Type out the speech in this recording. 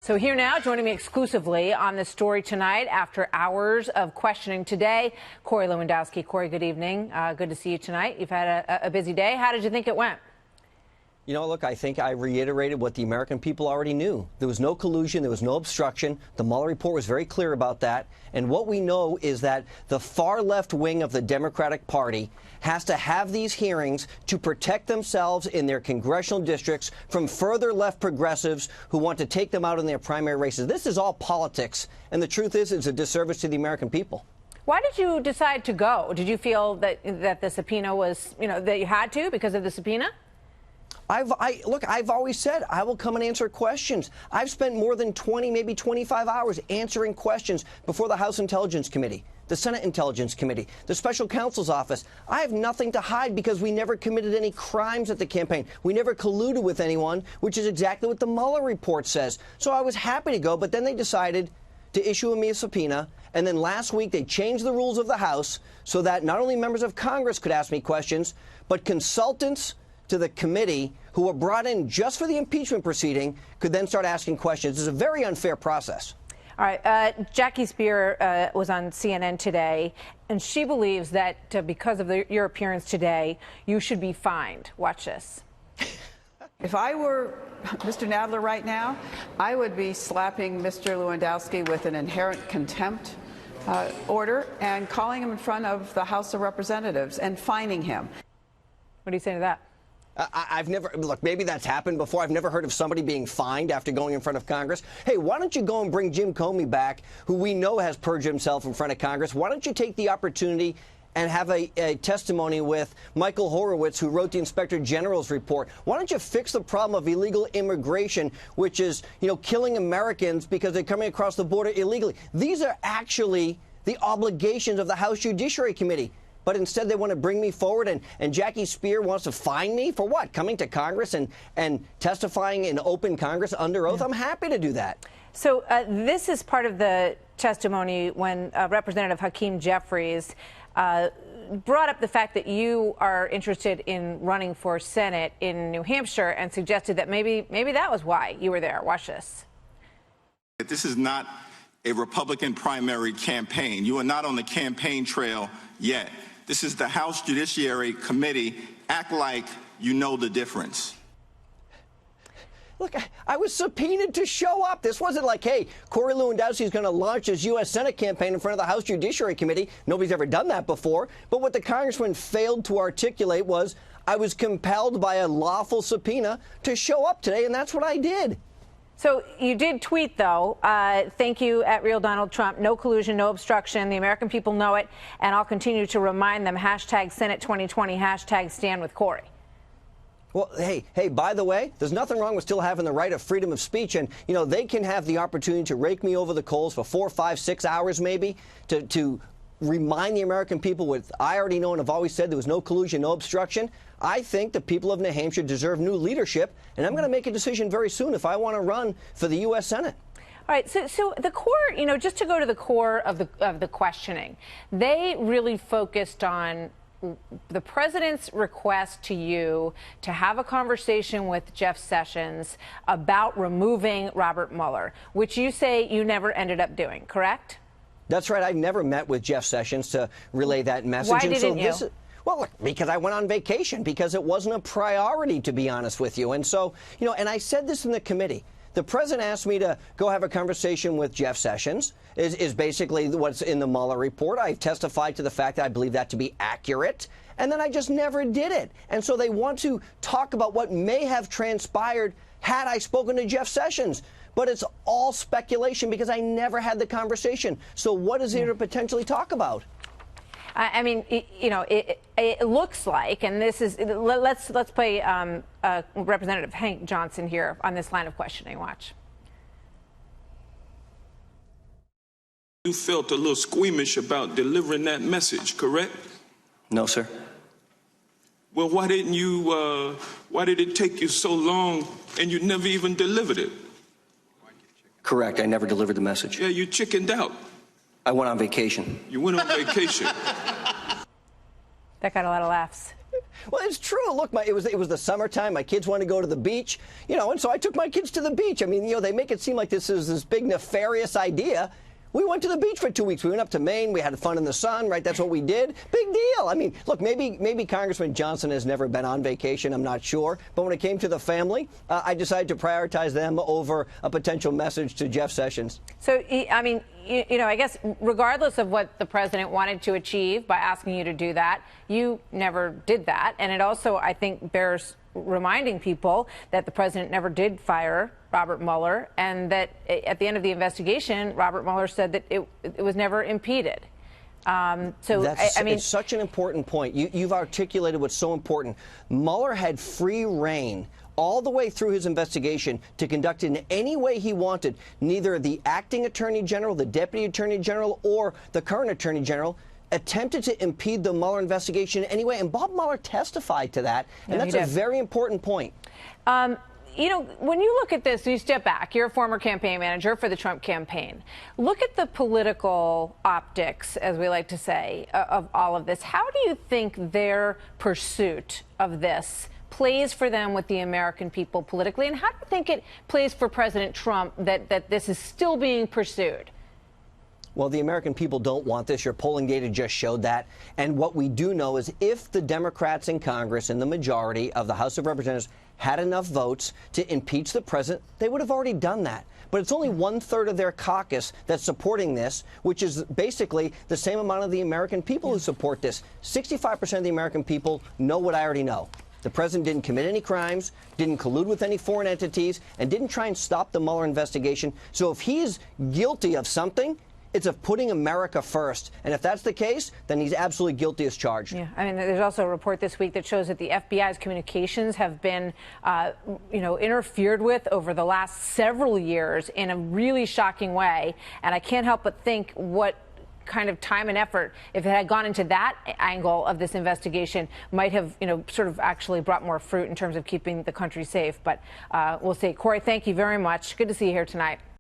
So here now, joining me exclusively on this story tonight after hours of questioning today, Corey Lewandowski. Corey, good evening. Good to see you tonight. You've had a busy day. How did you think it went? You know, look, I think I reiterated what the American people already knew. There was no collusion. There was no obstruction. The Mueller report was very clear about that. And what we know is that the far left wing of the Democratic Party has to have these hearings to protect themselves in their congressional districts from further left progressives who want to take them out in their primary races. This is all politics. And the truth is, it's a disservice to the American people. Why did you decide to go? Did you feel that the subpoena was, that you had to because of the subpoena? Look, I've always said I will come and answer questions. I've spent more than 20, maybe 25 hours answering questions before the House Intelligence Committee, the Senate Intelligence Committee, the Special Counsel's Office. I have nothing to hide because we never committed any crimes at the campaign. We never colluded with anyone, which is exactly what the Mueller report says. So I was happy to go, but then they decided to issue me a subpoena. And then last week they changed the rules of the House so that not only members of Congress could ask me questions, but consultants to the committee who were brought in just for the impeachment proceeding could then start asking questions. It's a very unfair process. All right. Jackie Spear was on CNN today, and she believes that because of your appearance today, you should be fined. Watch this. If I were Mr. Nadler right now, I would be slapping Mr. Lewandowski with an inherent contempt order and calling him in front of the House of Representatives and fining him. What do you say to that? I've never, look, maybe that's happened before. I've never heard of somebody being fined after going in front of Congress. Hey, why don't you go and bring Jim Comey back, who we know has perjured himself in front of Congress? Why don't you take the opportunity and have a testimony with Michael Horowitz, who wrote the Inspector General's report? Why don't you fix the problem of illegal immigration, which is, killing Americans because they're coming across the border illegally? These are actually the obligations of the House Judiciary Committee. But instead, they want to bring me forward, and Jackie Spear wants to fine me for what? Coming to Congress and testifying in open Congress under oath? Yeah. I'm happy to do that. So this is part of the testimony when Representative Hakeem Jeffries brought up the fact that you are interested in running for Senate in New Hampshire and suggested that maybe that was why you were there. Watch this. This is not a Republican primary campaign. You are not on the campaign trail yet. This is the House Judiciary Committee. Act like you know the difference. Look, I was subpoenaed to show up. This wasn't like, hey, Corey Lewandowski is going to launch his U.S. Senate campaign in front of the House Judiciary Committee. Nobody's ever done that before. But what the congressman failed to articulate was I was compelled by a lawful subpoena to show up today, and that's what I did. So you did tweet, though, thank you at Real Donald Trump. No collusion, no obstruction. The American people know it. And I'll continue to remind them, hashtag Senate 2020, hashtag stand with Corey. Well, hey, by the way, there's nothing wrong with still having the right of freedom of speech. And, they can have the opportunity to rake me over the coals for 4, 5, 6 hours, maybe, to remind the American people what I already know and have always said: there was no collusion, no obstruction. I think the people of New Hampshire deserve new leadership, and I'm going to make a decision very soon if I want to run for the U.S. Senate. All right. So the core, just to go to the core of the questioning, they really focused on the president's request to you to have a conversation with Jeff Sessions about removing Robert Mueller, which you say you never ended up doing, correct? That's right. I never met with Jeff Sessions to relay that message. Why didn't you? Well, look, because I went on vacation, because it wasn't a priority, to be honest with you. And so, and I said this in the committee. The president asked me to go have a conversation with Jeff Sessions, is basically what's in the Mueller report. I've testified to the fact that I believe that to be accurate, and then I just never did it. And so they want to talk about what may have transpired had I spoken to Jeff Sessions. But it's all speculation because I never had the conversation. So what is there to potentially talk about? I mean, it looks like, and this is, let's play Representative Hank Johnson here on this line of questioning. Watch. You felt a little squeamish about delivering that message, correct? No, sir. Well, why did it take you so long and you never even delivered it? Correct. I never delivered the message. Yeah, you chickened out. I went on vacation. You went on vacation. That got a lot of laughs. Well, it's true. Look, it was the summertime. My kids wanted to go to the beach, and so I took my kids to the beach. I mean, they make it seem like this is this big nefarious idea. We went to the beach for 2 weeks. We went up to Maine. We had fun in the sun, right? That's what we did. Big deal. I mean, look, maybe Congressman Johnson has never been on vacation. I'm not sure. But when it came to the family, I decided to prioritize them over a potential message to Jeff Sessions. So, I mean, I guess regardless of what the president wanted to achieve by asking you to do that, you never did that. And it also, I think, bears reminding people that the president never did fire Robert Mueller, and that at the end of the investigation, Robert Mueller said that it was never impeded. It's such an important point. You've articulated what's so important. Mueller had free reign all the way through his investigation to conduct it in any way he wanted. Neither the acting attorney general, the deputy attorney general, or the current attorney general attempted to impede the Mueller investigation in any way. And Bob Mueller testified to that. And that's a very important point. When you look at this, you step back. You're a former campaign manager for the Trump campaign. Look at the political optics, as we like to say, of all of this. How do you think their pursuit of this plays for them with the American people politically? And how do you think it plays for President Trump that this is still being pursued? Well, the American people don't want this. Your polling data just showed that. And what we do know is if the Democrats in Congress and the majority of the House of Representatives had enough votes to impeach the president, they would have already done that. But it's only 1/3 of their caucus that's supporting this, which is basically the same amount of the American people who support this. 65% of the American people know what I already know. The president didn't commit any crimes, didn't collude with any foreign entities, and didn't try and stop the Mueller investigation. So if he's guilty of something, it's of putting America first. And if that's the case, then he's absolutely guilty as charged. Yeah, I mean, there's also a report this week that shows that the FBI's communications have been, interfered with over the last several years in a really shocking way. And I can't help but think what kind of time and effort, if it had gone into that angle of this investigation, might have, sort of actually brought more fruit in terms of keeping the country safe. But we'll see. Corey, thank you very much. Good to see you here tonight.